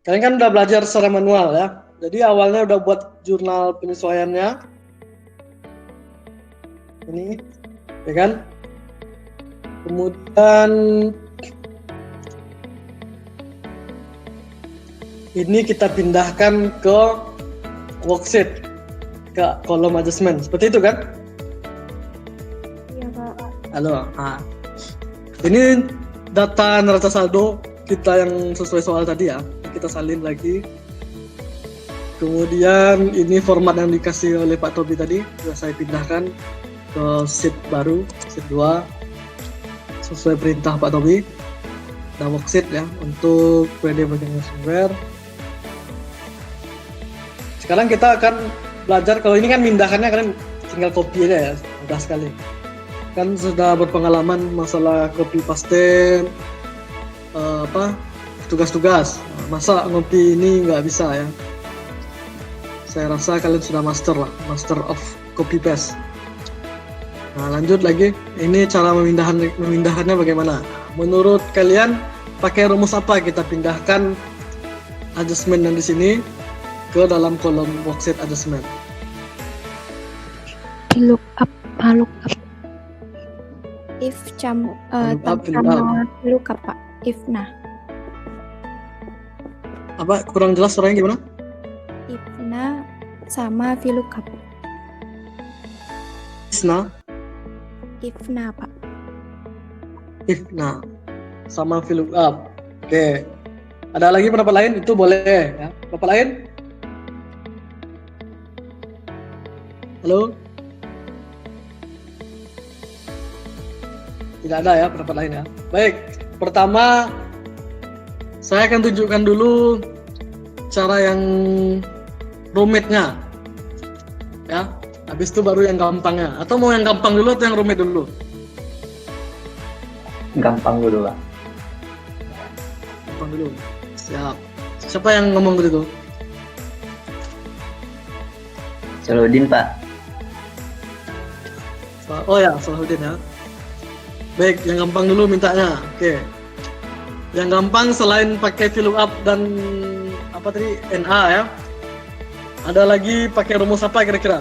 Kalian kan udah belajar secara manual ya. Jadi awalnya udah buat jurnal penyesuaiannya. Ini, ya kan? Kemudian ini kita pindahkan ke worksheet, ke kolom adjustment. Seperti itu kan? Iya, Pak. Halo. Ini data neraca saldo kita yang sesuai soal tadi ya. Kita salin lagi. Kemudian ini format yang dikasih oleh Pak Tobi tadi sudah saya pindahkan ke sheet baru, sheet 2 sesuai perintah Pak Tobi. Ada worksheet ya untuk PD bagian software. Sekarang kita akan belajar, kalau ini kan mindahannya kalian tinggal copy aja ya, mudah sekali. Kan sudah berpengalaman masalah copy paste tugas-tugas. Masa ngopi ini nggak bisa ya? Saya rasa kalian sudah master of copy paste. Nah, lanjut lagi. Ini cara memindahannya bagaimana? Menurut kalian pakai rumus apa kita pindahkan adjustment yang di sini ke dalam kolom worksheet adjustment? Lookup. If sama lookup, Pak. If nah. Apa kurang jelas suaranya gimana? If nah sama VLOOKUP. Isna, If nah, Pak. if nah sama VLOOKUP. Oke. Ada lagi pendapat lain? Itu boleh ya. Pendapat lain? Halo? Tidak ada ya pendapat lain ya. Baik, pertama saya akan tunjukkan dulu cara yang rumitnya. Ya, habis itu baru yang gampangnya. Atau mau yang gampang dulu atau yang rumit dulu? Gampang dulu, Pak. Gampang dulu. Siap. Siapa yang ngomong begitu? Salahuddin, Pak. Oh ya, Salahuddin ya. Baik, yang gampang dulu mintanya. Oke. Yang gampang selain pakai VLOOKUP dan apa tadi NA ya. Ada lagi pakai rumus apa kira-kira?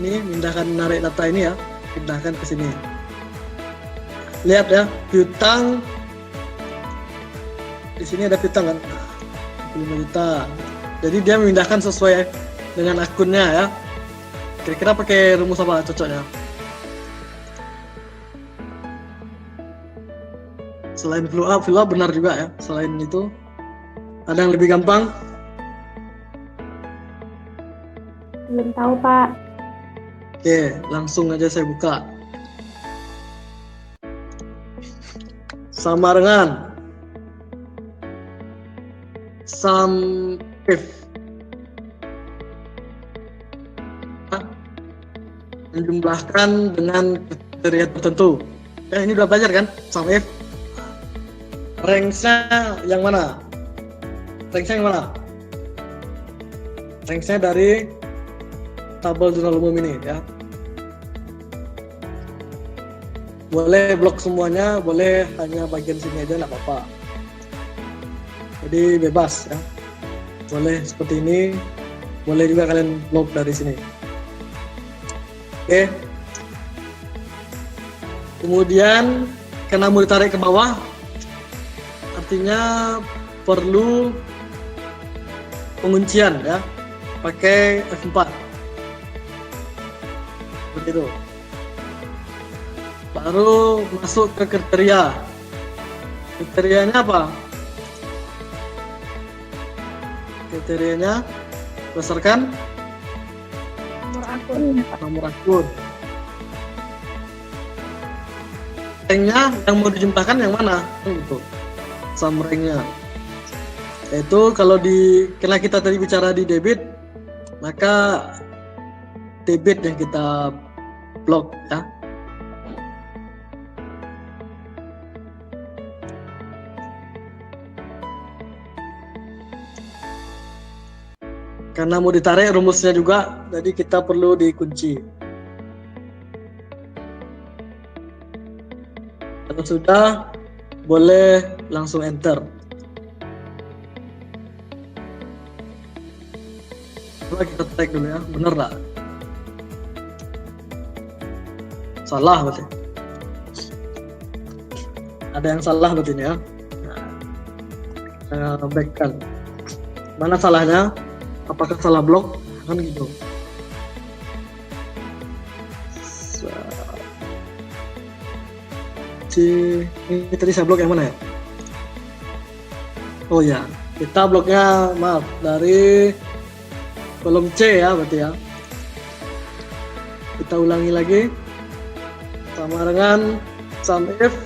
Ini pindahkan menarik data ini ya, pindahkan ke sini. Lihat ya, piutang. Di sini ada piutang kan? 5 juta. Jadi dia memindahkan sesuai dengan akunnya ya. Kira-kira pakai rumus apa cocoknya? Selain VLOOKUP benar juga ya. Selain itu, ada yang lebih gampang? Belum tahu, Pak. Oke, langsung aja saya buka. Sama dengan sum if menjumlahkan dengan kriteria tertentu. Ini udah belajar kan? Sum if. Range-nya yang mana? Range-nya yang mana? Range-nya dari tabel jurnal umum ini ya. Boleh blok semuanya, boleh hanya bagian sini aja, nggak apa-apa. Jadi bebas ya. Boleh seperti ini, boleh juga kalian blok dari sini. Oke. Kemudian karena mau ditarik ke bawah, artinya perlu penguncian ya, pakai F4 begitu. Baru masuk ke kriteria. Kriterianya apa? Kriterianya berdasarkan Nomor akun. nomor akun. Ranknya yang mau dijumlahkan yang mana? Gitu. Sum ranknya. Yaitu kalau karena kita tadi bicara di debit, maka debit yang kita blok ya. Karena mau ditarik rumusnya juga, jadi kita perlu dikunci. Atau Kalau sudah, boleh langsung enter. Coba kita cek dulu ya, bener nggak? Salah berarti. Ada yang salah berarti ini ya. Nah, saya backkan. Mana salahnya? Apakah salah blok? Kan gitu. Ini tadi saya blok yang mana ya? Oh ya, kita bloknya maaf dari kolom C ya berarti ya. Kita ulangi lagi sama dengan sum if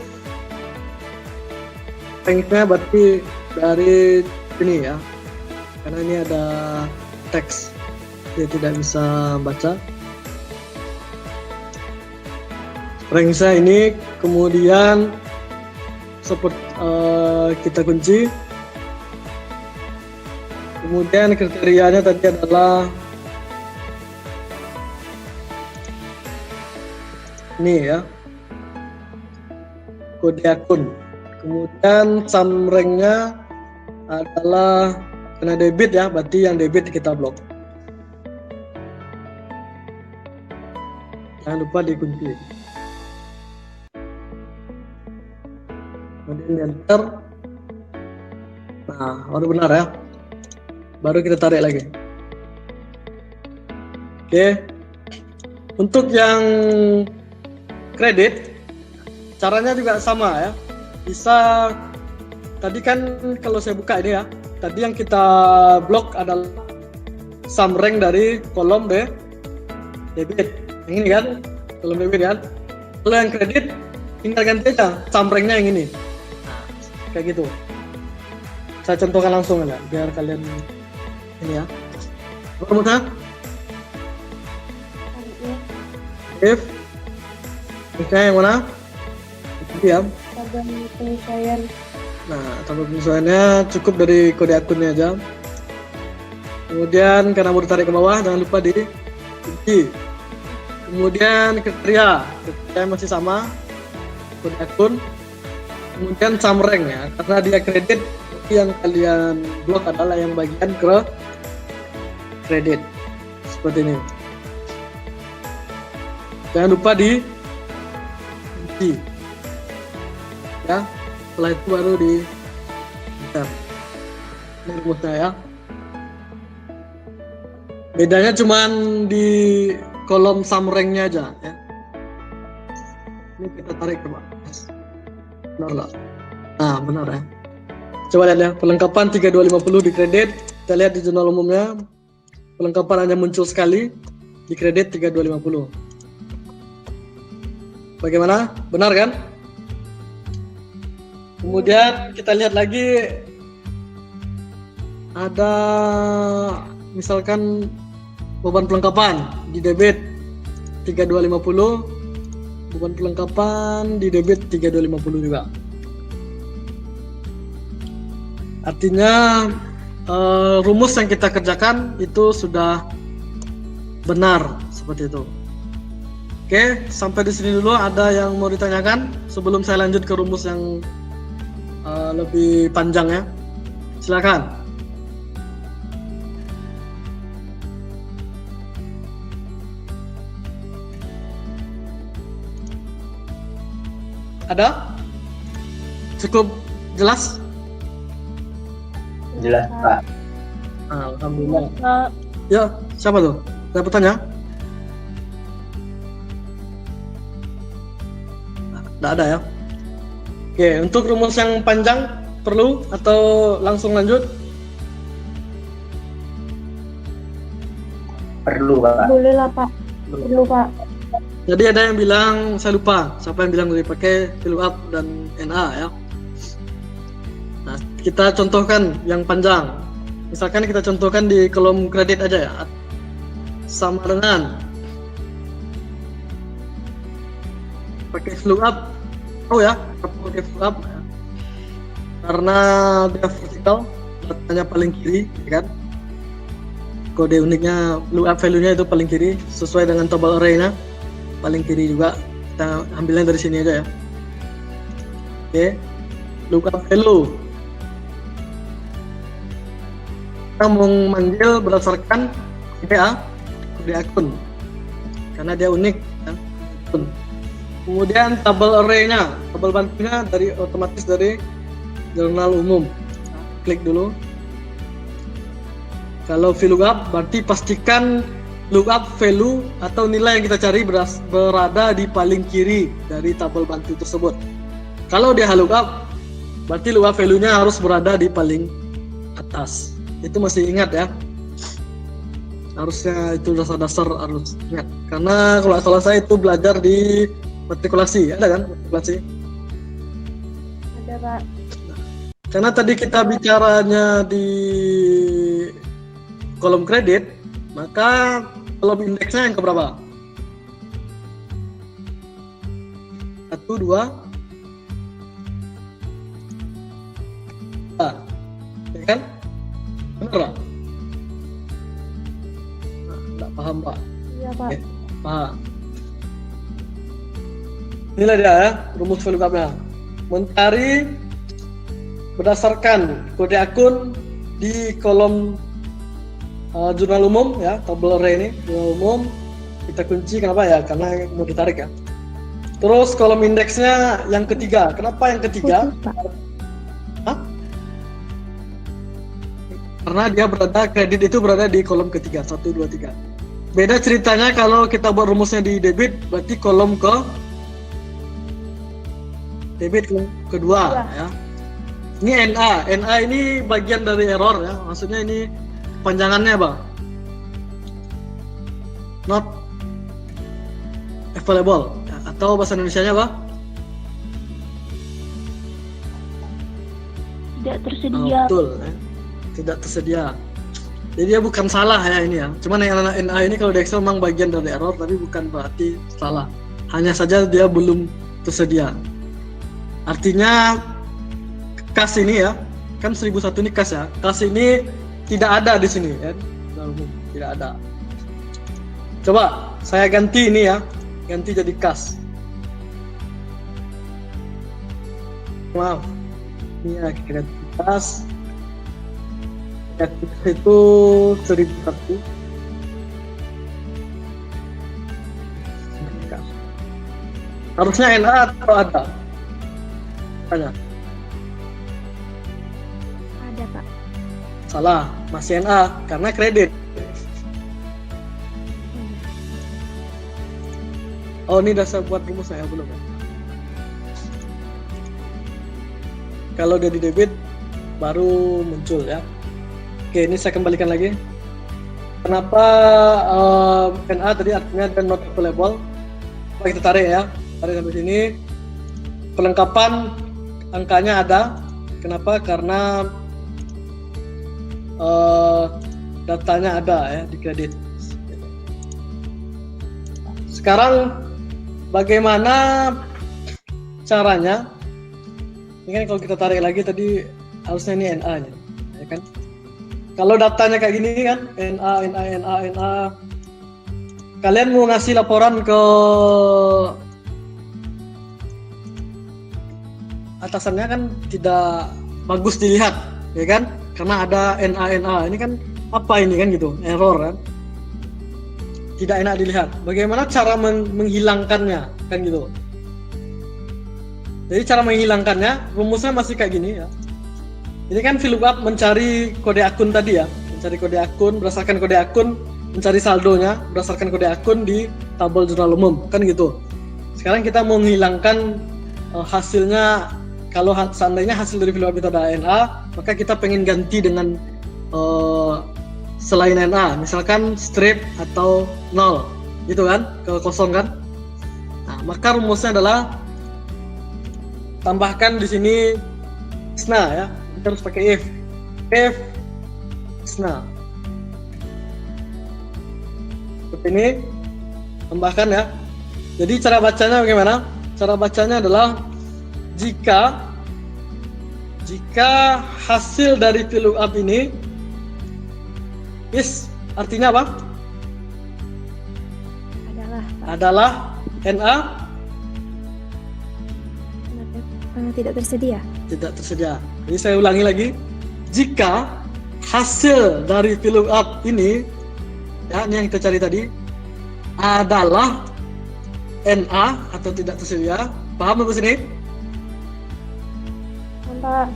range-nya berarti dari ini ya, karena ini ada teks dia tidak bisa baca. Range-nya ini, kemudian seperti kita kunci. Kemudian kriterianya tadi adalah ini ya, kode akun. Kemudian sum rank-nya adalah kena debit ya, berarti yang debit kita blok. Jangan lupa dikunci. Kemudian enter. Nah, baru benar ya. Baru kita tarik lagi. Oke. Untuk yang kredit, caranya juga sama ya. Bisa, tadi kan kalau saya buka ini ya, tadi yang kita blok adalah sum rank dari kolom debit. Yang ini kan, kolom debit kan. Kalau yang kredit, tinggal ganti aja sum rank-nya yang ini. Kayak gitu. Saya contohkan langsung ya, biar kalian ini ya. Apa mudah? If misalnya yang mana? Diam. Tabel penyesuaian. Nah, tabel penyesuaiannya cukup dari kode akunnya aja. Kemudian karena mau ditarik ke bawah, jangan lupa di kunci. Kemudian kriteria masih sama, kode akun. Kemudian sum rank ya, karena dia kredit, yang kalian blok adalah yang bagian ke kredit seperti ini. Jangan lupa di kunci ya, setelah itu baru di enter. Ini rumusnya ya. Bedanya cuman di kolom sum rank-nya aja ya. Ini kita tarik ke bawah. Benar lah. Nah, benar ya. Coba lihat ya, perlengkapan 3250 di kredit. Kita lihat di jurnal umumnya, perlengkapan hanya muncul sekali di kredit 3250. Bagaimana? Benar kan? Kemudian kita lihat lagi, ada misalkan beban perlengkapan di debit 3250, beban perlengkapan di debit 3250 juga. Artinya rumus yang kita kerjakan itu sudah benar seperti itu. Oke, sampai di sini dulu. Ada yang mau ditanyakan sebelum saya lanjut ke rumus yang lebih panjang ya? Silakan. Ada? Cukup jelas? Jelas, Pak. Alhamdulillah. Ya, siapa tuh? Ada bertanya? Tidak ada ya? Oke, untuk rumus yang panjang perlu atau langsung lanjut? Perlu, Pak. Boleh lah Pak. Perlu Pak. Jadi ada yang bilang, saya lupa siapa yang bilang boleh pakai fill up dan NA ya. Nah, kita contohkan yang panjang. Misalkan kita contohkan di kolom kredit aja ya. Sama dengan pakai fill up. Oh ya, pakai fill up ya. Karena dia vertikal, datanya paling kiri, ya kan? Kode uniknya fill up value-nya itu paling kiri sesuai dengan table array-nya. Paling kiri juga, kita ambilnya dari sini aja ya. Oke. Lookup value. Kita mau manggil berdasarkan kode akun. Karena dia unik ya. Kemudian tabel array-nya, tabel bantunya otomatis dari jurnal umum. Klik dulu. Kalau VLOOKUP berarti pastikan lookup value atau nilai yang kita cari berada di paling kiri dari tabel bantu tersebut. Kalau dia lookup, berarti lookup value-nya harus berada di paling atas. Itu masih ingat ya. Harusnya itu dasar-dasar harus ingat. Karena kalau salah saya itu belajar di matrikulasi, ada kan matrikulasi? Ada, Pak. Karena tadi kita bicaranya di kolom kredit, maka kolom indeksnya yang keberapa? 1, 2, 3. Ya kan? Benar Pak? Nah, enggak paham Pak? Iya, Pak. Oke, paham. Inilah dia ya, rumus VLOOKUP-nya. Mencari berdasarkan kode akun di kolom jurnal umum ya, tabel array ini jurnal umum kita kunci. Kenapa ya? Karena mau ditarik ya. Terus kolom indeksnya yang ketiga. Kenapa yang ketiga? Khusus, Pak. Hah? Karena dia kredit itu berada di kolom ketiga, 1, 2, 3. Beda ceritanya kalau kita buat rumusnya di debit, berarti kolom debit kedua ya. Ini NA ini bagian dari error ya, maksudnya ini panjangannya Bang, not available ya, atau bahasa Indonesianya Bang, Tidak tersedia. betul ya. Tidak tersedia. Jadi dia bukan salah ya ini ya, cuman yang NA ini kalau di Excel memang bagian dari error, tapi bukan berarti salah, hanya saja dia belum tersedia. Artinya kas ini ya, kan 1001 ini kas ya, kas ini tidak ada di sini ya, tidak ada. Coba saya ganti ini ya, ganti jadi kas. Maaf, ini ya kita ganti kas. Itu 1001. Harusnya NA atau ada? Tanya. Ada, Pak. Salah, masih NA karena kredit. Oh, ini udah saya buat rumus saya belum ya? Kalau udah di debit baru muncul ya. Oke, ini saya kembalikan lagi. Kenapa NA tadi artinya dan not available? Coba kita tarik ya, tarik sampai sini. Pelengkapan angkanya ada. Kenapa? Karena datanya ada ya di kredit. Sekarang bagaimana caranya? Ini kan kalau kita tarik lagi tadi harusnya ini NA-nya, ya kan? Kalau datanya kayak gini kan, NA. Kalian mau ngasih laporan ke atasannya kan tidak bagus dilihat, ya kan? Karena ada NA. Ini kan apa ini kan gitu, error kan? Tidak enak dilihat. Bagaimana cara menghilangkannya kan gitu? Jadi cara menghilangkannya, rumusnya masih kayak gini ya. Ini kan VLOOKUP mencari kode akun tadi ya, mencari kode akun, berdasarkan kode akun, mencari saldonya berdasarkan kode akun di tabel jurnal umum, kan gitu. Sekarang kita mau menghilangkan hasilnya. Kalau seandainya hasil dari VLOOKUP itu ada NA, maka kita pengen ganti dengan selain NA, misalkan strip atau 0, gitu kan, ke kosong kan. Nah, maka rumusnya adalah tambahkan di sini SNA ya, kita harus pakai if SNA. Seperti ini, tambahkan ya. Jadi cara bacanya bagaimana? Cara bacanya adalah jika hasil dari VLOOKUP ini is artinya apa? Adalah NA tidak tersedia. Tidak tersedia. Jadi saya ulangi lagi. Jika hasil dari VLOOKUP ini, ya, ini yang kita cari tadi, adalah NA atau tidak tersedia. Paham sampai sini? Pak.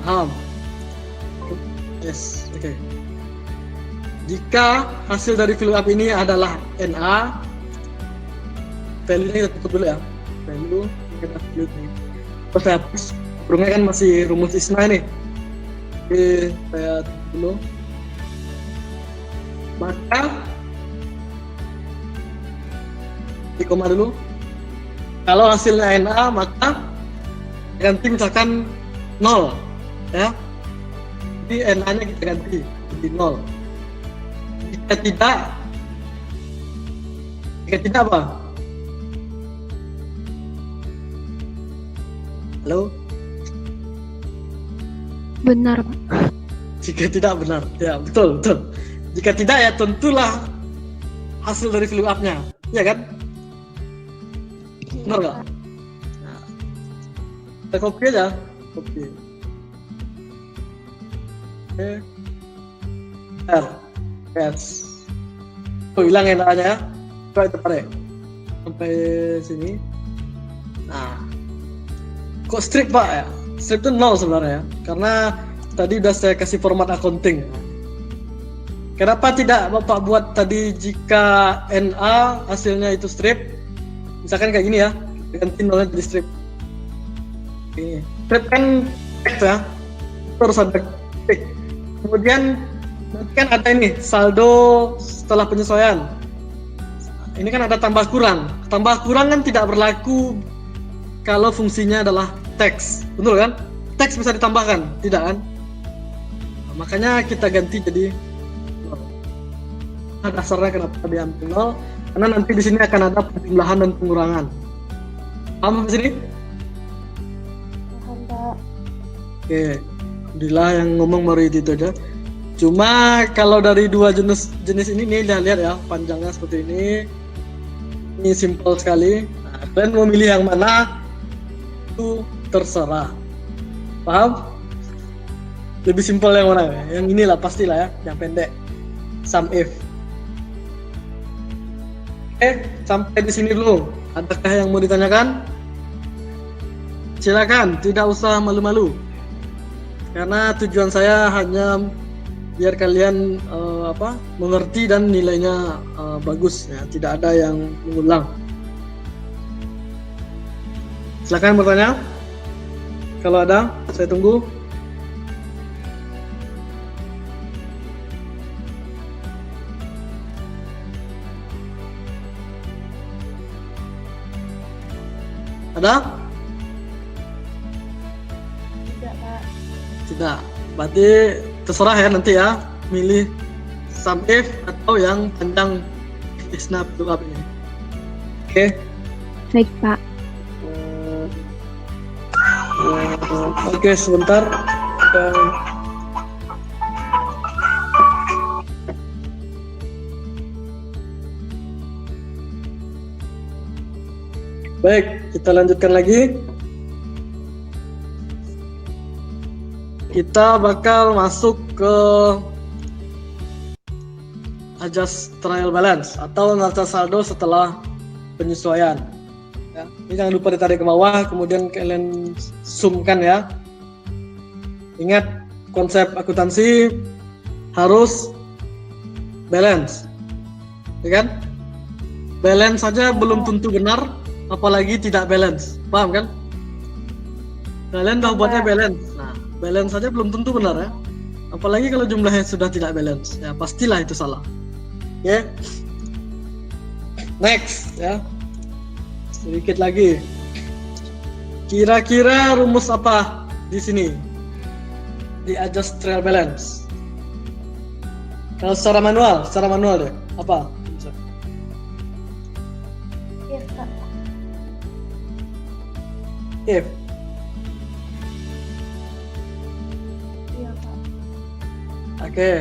Paham. Yes, oke. Jika hasil dari VLOOKUP ini adalah NA, value-nya kita tutup dulu ya. Value kita tutup ini. Terus saya hapus. Burungnya kan masih rumus ISNA ini. Oke, saya tutup dulu. Maka di koma dulu. Kalau hasilnya NA, maka ganti misalkan 0, ya. Jadi NA-nya kita ganti jadi 0. Jika tidak apa? Halo? Benar, Pak. Jika tidak benar, ya betul. Jika tidak ya tentulah hasil dari VLOOKUP-nya, ya kan? Benar nggak? Nah, kita copy aja, copy. Oke, yes. Oh, hilang NA-nya ya. Coba itu pare sampai sini. Nah, kok strip Pak ya? Strip itu 0 sebenarnya ya, karena tadi udah saya kasih format accounting. Kenapa tidak Bapak buat tadi jika NA hasilnya itu strip? Misalkan kayak gini ya, ganti 0 jadi strip. Ini strip kan teks ya, terus ada tick. Kemudian nanti kan ada ini saldo setelah penyesuaian. Ini kan ada tambah kurang. Tambah kurang kan tidak berlaku kalau fungsinya adalah teks, betul kan? Teks bisa ditambahkan, tidak kan? Nah, makanya kita ganti jadi 0. Nah, dasarnya kenapa diambil 0? Karena nanti di sini akan ada penjumlahan dan pengurangan. Paham di sini? Paham, Pak. Oke, alhamdulillah yang ngomong baru itu aja. Cuma kalau dari dua jenis ini nih, lihat ya, panjangnya seperti ini. Ini simple sekali. Nah, kalian mau milih yang mana? Itu terserah. Paham? Lebih simpel yang mana? Yang inilah pastilah ya, yang pendek. Sum if. Oke, sampai di sini dulu. Adakah yang mau ditanyakan? Silakan, tidak usah malu-malu. Karena tujuan saya hanya biar kalian mengerti dan nilainya bagus ya, tidak ada yang mengulang. Silakan bertanya. Kalau ada, saya tunggu. Ada? Tidak, Pak. Tidak. Berarti terserah ya nanti ya, milih sum if atau yang panjang ISNA VLOOKUP ini. Oke. Baik, Pak. Oke, sebentar. Baik, kita lanjutkan lagi. Kita bakal masuk ke adjust trial balance atau neraca saldo setelah penyesuaian. Ya, ini jangan lupa ditarik ke bawah, kemudian kalian zoomkan ya. Ingat konsep akuntansi harus balance, ya kan? Balance saja belum tentu benar, apalagi tidak balance, paham kan? Kalian tahu buatnya balance, nah balance saja belum tentu benar ya, apalagi kalau jumlahnya sudah tidak balance, ya pastilah itu salah. Oke, next ya. Sedikit lagi. Kira-kira rumus apa di sini? Di adjust trial balance. Kalau secara manual deh. Apa? Iya, Pak. If. Iya, Pak. Oke.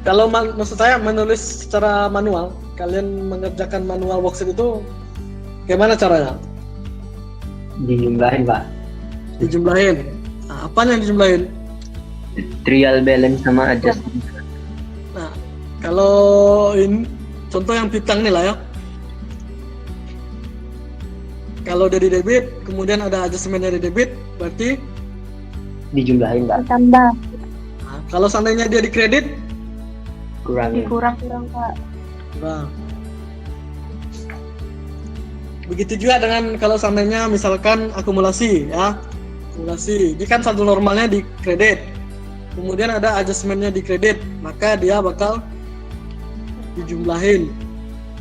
Kalau maksud saya menulis secara manual, kalian mengerjakan manual worksheet itu gimana caranya? Dijumlahin, Pak. dijumlahin. Nah, apa yang dijumlahin? Trial balance sama adjustment. Nah, kalau ini contoh yang piutang nih lah ya. Kalau dari debit, kemudian ada adjustment dari debit, berarti Dijumlahin Pak. Ditambah. nah, kalau seandainya dia di kredit, Kurangin. Dikurang Pak. nah. Begitu juga dengan kalau seandainya misalkan akumulasi ya. Akumulasi, ini kan saldo normalnya di kredit. Kemudian ada adjustmentnya di kredit, maka dia bakal dijumlahin.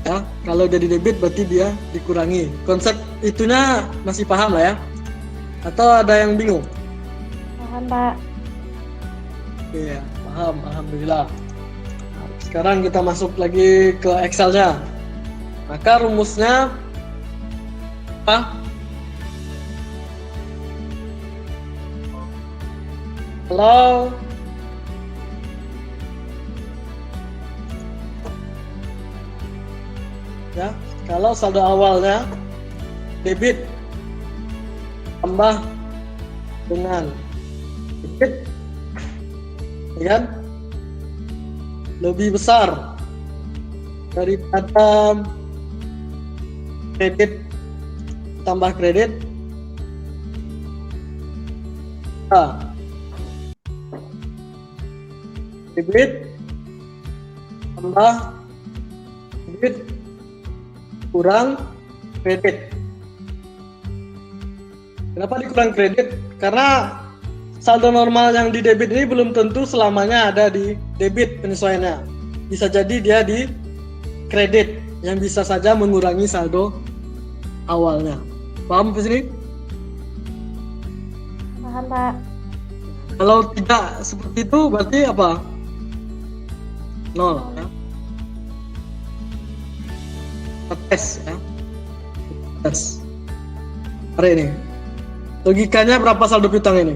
Ya, kalau jadi debit berarti dia dikurangi. Konsep itunya masih paham lah ya? Atau ada yang bingung? Paham Pak. Iya, paham. Alhamdulillah. Nah, sekarang kita masuk lagi ke Excel-nya. Maka rumusnya apa? Kalau ya, kalau saldo awalnya debit tambah dengan debit, ya kan? Lebih besar daripada kredit tambah kredit. Nah, debit tambah debit kurang kredit. Kenapa dikurang kredit? Karena saldo normal yang di debit ini belum tentu selamanya ada di debit penyesuaiannya. Bisa jadi dia di kredit yang bisa saja mengurangi saldo awalnya. Paham di sini? Paham Pak. Kalau tidak seperti itu berarti apa? Nol ya. Tes ya. Tes. Hari ini. Logikanya berapa saldo piutang ini?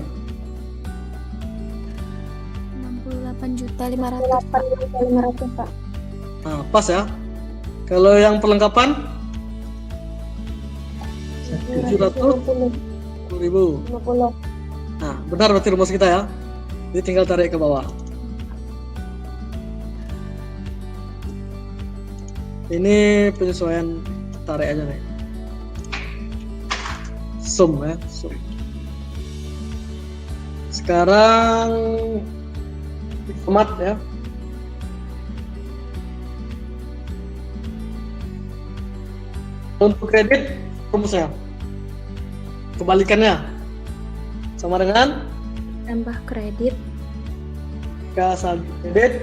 68.500.000 Pak. Nah, pas ya. Kalau yang perlengkapan 750.000. 50. Nah, benar berarti rumus kita ya. Jadi tinggal tarik ke bawah. Ini penyesuaian, tarik aja nih. Sum ya, sum. Sekarang format ya. Untuk kredit rumusnya kebalikannya sama dengan Tambah kredit. jika saldo kredit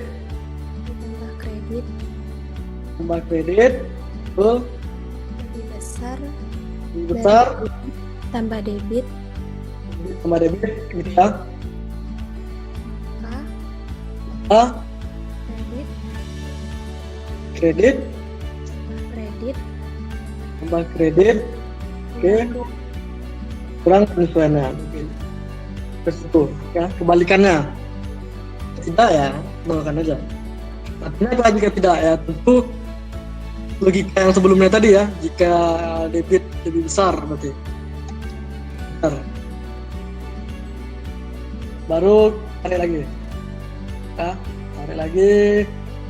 Tambah kredit. tambah kredit itu Lebih besar. lebih besar Tambah debit. tambah debit gitu ya. Maka Ah, kredit. kredit Tambah kredit. tambah kredit oke kurang penyesuaiannya terus itu ya kebalikannya tidak ya nolkan aja. Artinya apa jika tidak ya? Tentu logika yang sebelumnya tadi ya, jika debit lebih besar berarti besar. Baru tarik lagi ya, tarik lagi,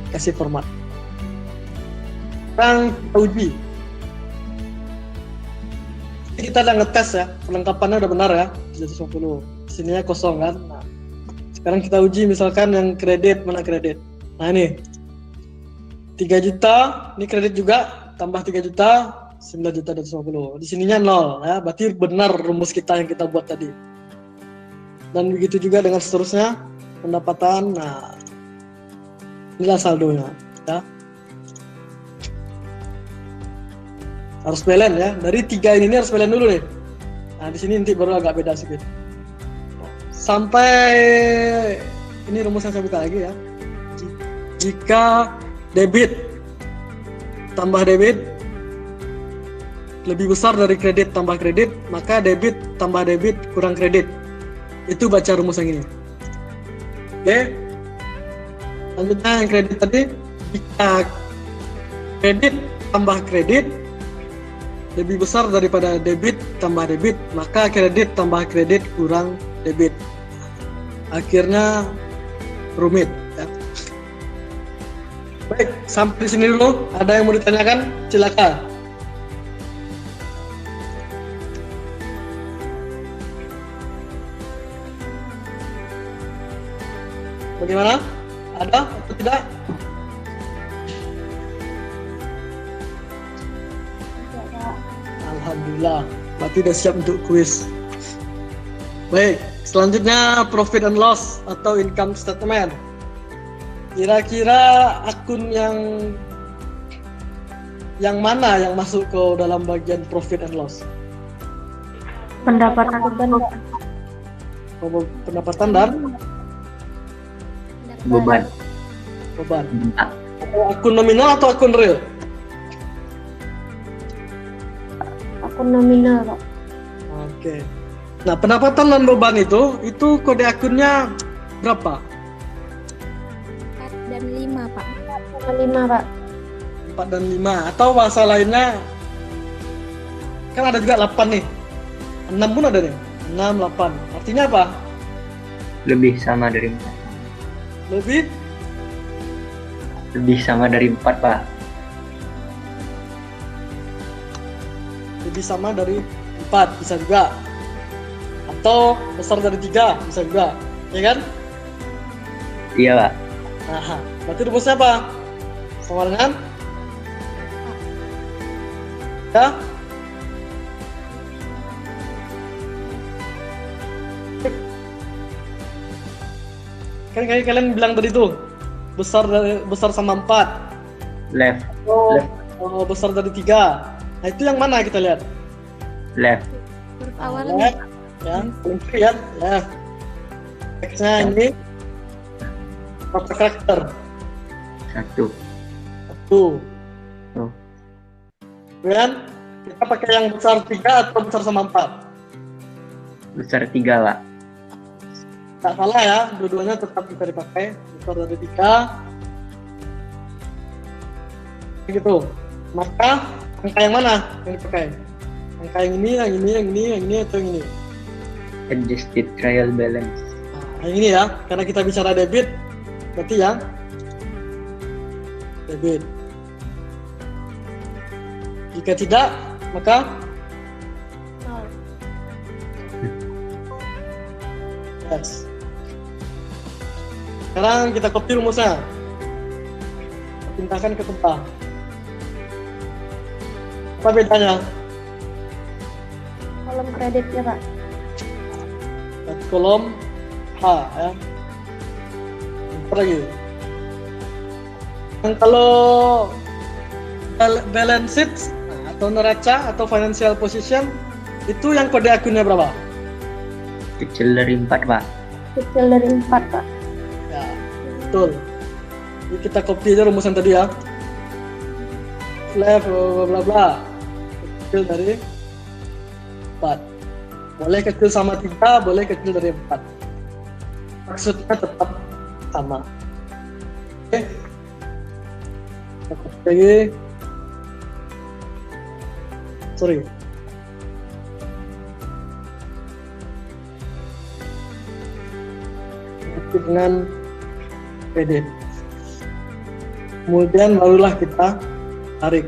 kasih format. Sekarang kita uji. Kita udah ngetes ya, perlengkapannya udah benar ya, 750. Sininya kosong kan. Nah, sekarang kita uji misalkan yang kredit, mana kredit. Nah ini 3 juta, ini kredit juga, tambah 3 juta, 9.250. Di sininya 0 ya, berarti benar rumus kita yang kita buat tadi. Dan begitu juga dengan seterusnya, pendapatan, nah inilah saldonya ya. Harus balance ya, dari 3 ini harus balance dulu nih. Nah di sini nanti baru agak beda sedikit. Sampai ini rumus yang saya buka lagi ya. Jika debit tambah debit lebih besar dari kredit tambah kredit, maka debit tambah debit kurang kredit. Itu baca rumus yang ini. Oke. Lanjutnya yang kredit tadi, jika kredit tambah kredit lebih besar daripada debit tambah debit, maka kredit tambah kredit kurang debit. Akhirnya rumit ya. Baik, sampai sini dulu. Ada yang mau ditanyakan? Silakan. Bagaimana? Ada atau tidak? Alhamdulillah, berarti udah siap untuk kuis. Baik, selanjutnya profit and loss atau income statement. Kira-kira akun yang mana yang masuk ke dalam bagian profit and loss? Pendapatan dan Pendapatan dan Beban. beban. Akun nominal atau akun real? akun nominal, Pak. Oke. Nah, pendapatan dan beban itu kode akunnya berapa? 4 dan 5, Pak. 5, Pak. 4 dan 5. Atau bahasa lainnya, kan ada juga 8 nih. 6 pun ada nih. 6, 8. Artinya apa? Lebih sama dari 4. Lebih sama dari 4, Pak. Lebih sama dari 4, bisa juga. Atau besar dari 3, bisa juga. Ya kan? Iya, Pak. Nah, berarti rumusnya apa? Sama dengan? Ya? Kan kalian bilang tadi tuh besar sama 4. Left. Oh, besar dari 3. Nah, itu yang mana kita lihat? Left. Huruf Nah, awalnya, left, Pak. ya, paling kiri ya, left. Teksnya ini berapa karakter? 1. 1. Oh. Kemudian kita pakai yang besar 3 atau besar sama 4? Besar 3, Pak. Tak salah ya, dua-duanya tetap bisa dipakai. Besar dari 3. Begitu. Maka angka yang mana yang dipakai? Angka yang ini, yang ini, yang ini, yang ini, atau yang ini? Adjusted trial balance. Nah, yang ini ya, karena kita bicara debit, berarti yang debit. Jika tidak, maka Nol. yes. Sekarang kita copy rumusnya. Pindahkan ke tempat. Apa bedanya? Kolom kreditnya, Pak. Di kolom H ya. Apa lagi? Dan kalau balance sheet atau neraca atau financial position itu yang kode akunnya berapa? Kecil dari 4, Pak. Kecil dari 4, Pak. Ya, betul. Jadi kita copy aja rumusan tadi ya. Left bla bla bla. Kecil dari 4. Boleh kecil sama 3, boleh kecil dari 4. Maksudnya tetap sama. Oke. Kita copy lagi. Sorry. Dengan kredit. Kemudian barulah kita tarik.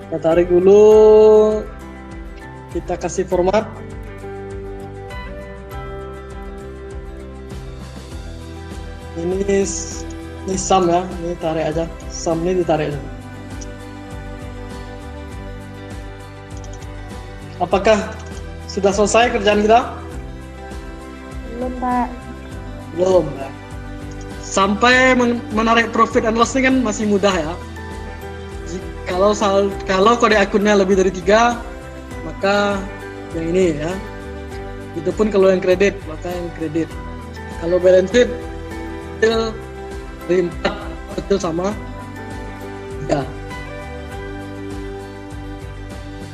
Kita tarik dulu. Kita kasih format. Ini sum ya, ini tarik aja. Sum ini ditarik aja. Apakah sudah selesai kerjaan kita? Belum, Pak. Belum ya. Sampai menarik profit and loss ini kan masih mudah ya. Kalau kode akunnya lebih dari 3, maka yang ini ya. Itu pun kalau yang kredit, maka yang kredit. Kalau balance sheet kecil dari 4 kecil sama 3.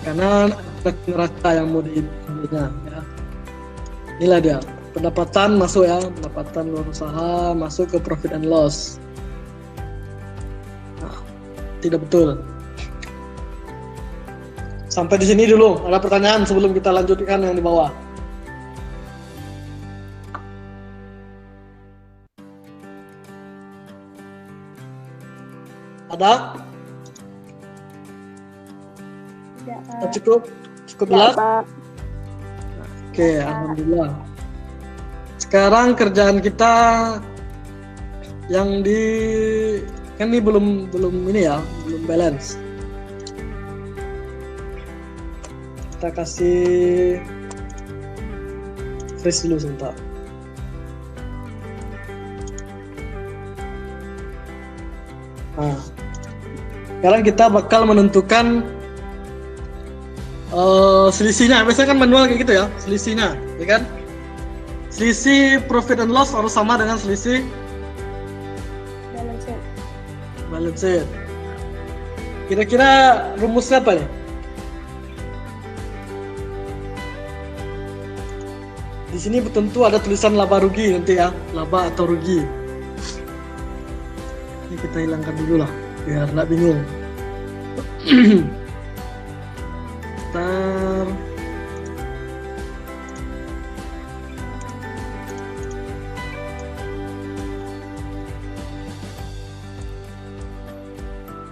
Karena neraca yang mau diambilnya ya. Inilah dia. Pendapatan masuk ya, pendapatan luar usaha masuk ke profit and loss. Nah, tidak betul. sampai di sini dulu. Ada pertanyaan sebelum kita lanjutkan yang di bawah? Ada? Tidak, Cukup jelas? Pak. Oke, alhamdulillah. Sekarang kerjaan kita yang di kan ini belum ini ya, belum balance. Kita kasih freeze dulu sebentar. Nah, sekarang kita bakal menentukan selisihnya. Biasanya kan manual kayak gitu ya, selisihnya, ya kan? Selisih profit and loss harus sama dengan selisih balance sheet. Kira-kira rumusnya apa nih? Di sini tentu ada tulisan laba rugi nanti ya, laba atau rugi. Ini kita hilangkan dulu lah, biar nggak bingung. Ntar.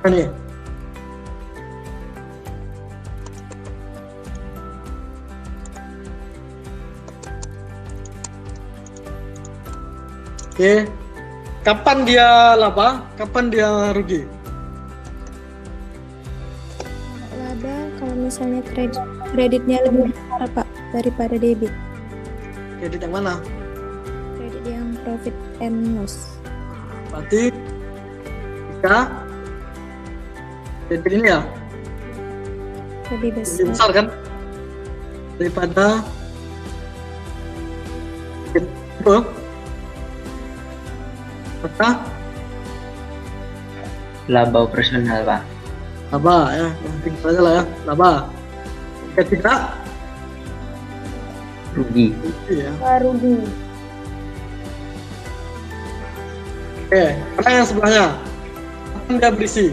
Ini. Oke. Kapan dia laba? Kapan dia rugi? Laba kalau misalnya kreditnya lebih besar Pak daripada debit. Kredit yang mana? Kredit yang profit and loss. Berarti jika kredit ini ya Lebih lebih besar. besar kan daripada itu, maka Laba operasional, Pak. laba ya, yang tinggal aja lah ya, laba. Ketika Rugi. ya. Rugi. Oke, karena yang sebelahnya akan dia berisi.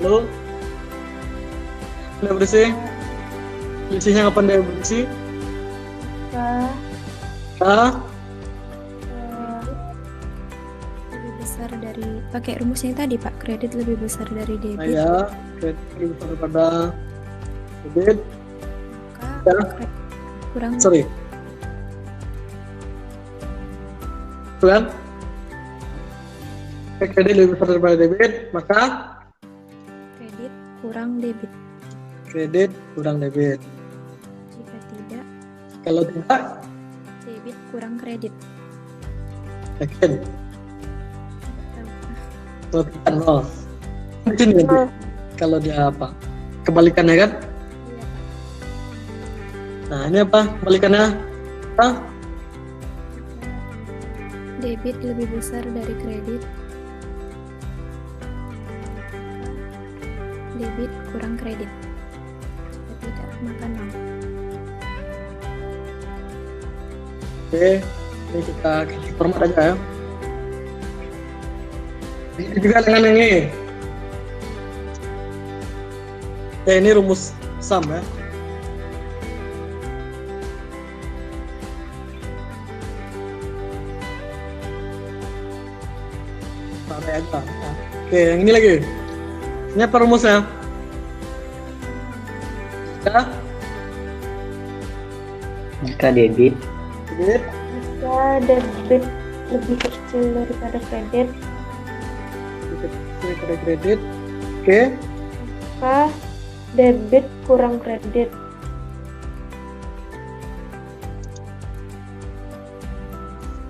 Lalu dia berisi. Isinya kapan dia berisi? Lebih besar dari pakai rumus yang tadi Pak, kredit lebih besar dari debit. Ya, kredit lebih besar daripada debit. Maka Ya. kredit kurang Sorry. Itu kan? Kredit lebih besar daripada debit, maka kredit kurang debit. kredit kurang debit. Jika tidak, Kalau tidak, debit kurang kredit. yakin. Tahu. Kalau tidak, nol. Di sini nanti. Kalau dia apa? Kebalikannya kan? Iya Pak. Nah, ini apa? Kebalikannya? Apa? Debit lebih besar dari kredit. Debit kurang kredit. Jika tidak, maka nol. Oke, ini kita kasih format aja ya. Ini juga dengan yang ini. Ya, ini rumus sum ya. Tarik aja. Nah, oke, yang ini lagi. Ini apa rumusnya? Ya, Jika debit debit. Jika debit lebih kecil daripada kredit, Daripada kredit. Oke. maka debit kurang kredit.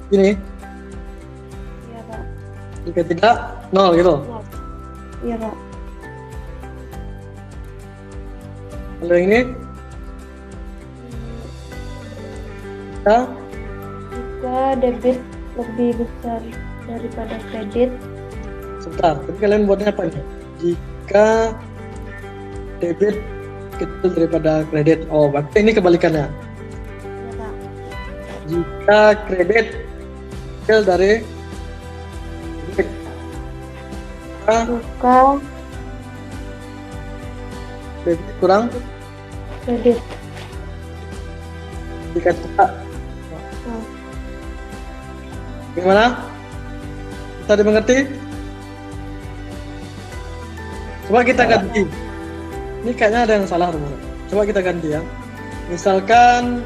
Ini Iya Pak. jika tidak nol gitu. Iya Pak. Kalau yang ini kita Jika debit lebih besar daripada kredit, sebentar. Tapi kalian buatnya apa nih? Jika debit kecil daripada kredit. Oh, berarti ini kebalikannya. iya Pak. Jika kredit kecil dari buka debit kurang kredit. dikata. Oh, Gimana? Bisa dimengerti? Coba kita ganti. Ini kayaknya ada yang salah teman. Coba kita ganti ya. Misalkan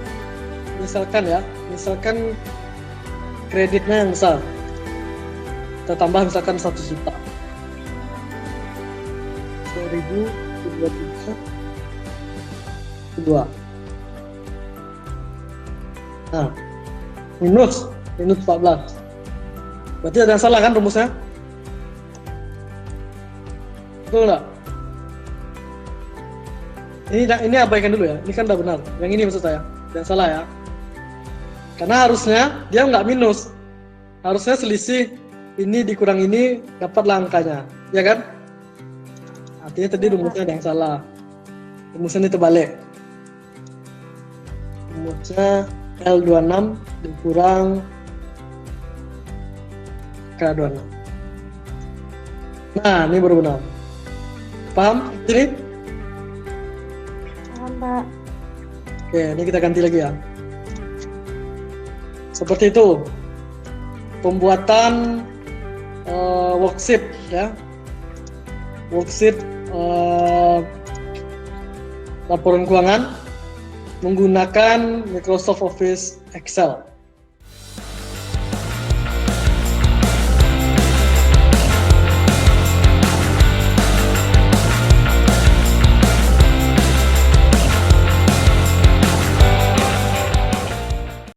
kreditnya yang besar. Kita tambah misalkan 1 juta. 1.000, 2. Nah, minus 14. Berarti ada yang salah kan rumusnya? Betul nggak? Ini abaikan dulu ya. Ini kan udah benar. Yang ini maksud saya. Yang salah ya. Karena harusnya dia nggak minus. Harusnya selisih ini dikurang ini dapatlah angkanya. Ya kan? Artinya tadi rumusnya ada yang salah. Rumusnya ini terbalik. Rumusnya L26 dikurang K26. Nah, ini baru benar. Paham? Ini? paham Pak. Oke, ini kita ganti lagi ya. Seperti itu. Pembuatan worksheet ya. Worksheet laporan keuangan menggunakan Microsoft Office Excel.